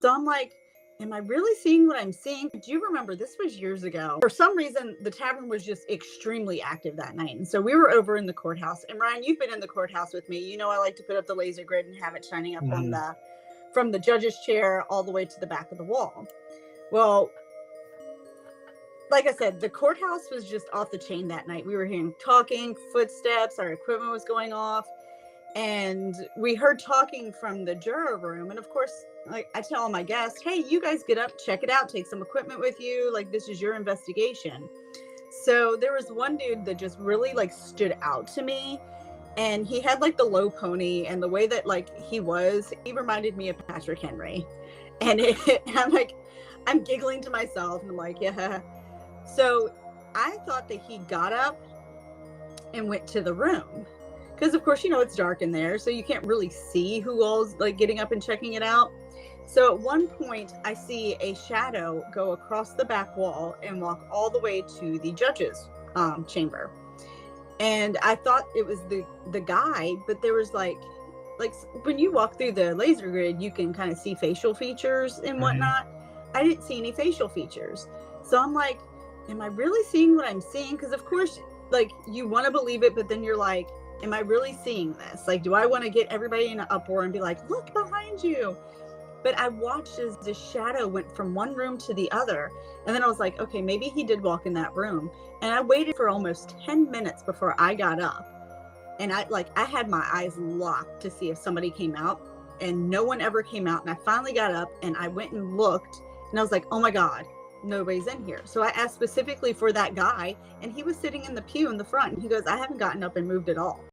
So I'm like, am I really seeing what I'm seeing? Do you remember this was years ago? For some reason, the tavern was just extremely active that night. And so we were over in the courthouse. And Ryan, you've been in the courthouse with me. You know, I like to put up the laser grid and have it shining up on Mhm. the from the judge's chair all the way to the back of the wall. Well, like I said, the courthouse was just off the chain that night. We were hearing talking, footsteps, our equipment was going off, and we heard talking from the juror room. And of course, like I tell my guests, hey, you guys get up, check it out, take some equipment with you. Like, this is your investigation. So there was one dude that just really like stood out to me. And he had like the low pony, and the way that like he reminded me of Patrick Henry. And I'm like, I'm giggling to myself and I'm like, yeah. So I thought that he got up and went to the room because of course, you know, it's dark in there, so you can't really see who all's like getting up and checking it out. So at one point I see a shadow go across the back wall and walk all the way to the judge's chamber. And I thought it was the guy, but there was like when you walk through the laser grid, you can kind of see facial features and Mhm. whatnot. I didn't see any facial features. So I'm like, am I really seeing what I'm seeing? Because of course, like you want to believe it, but then you're like, am I really seeing this? Like, do I want to get everybody in an uproar and be like, look behind you? But I watched as the shadow went from one room to the other. And then I was like, okay, maybe he did walk in that room. And I waited for almost 10 minutes before I got up. And I had my eyes locked to see if somebody came out, and no one ever came out. And I finally got up and I went and looked, and I was like, oh my God, nobody's in here. So I asked specifically for that guy, and he was sitting in the pew in the front, and he goes, I haven't gotten up and moved at all.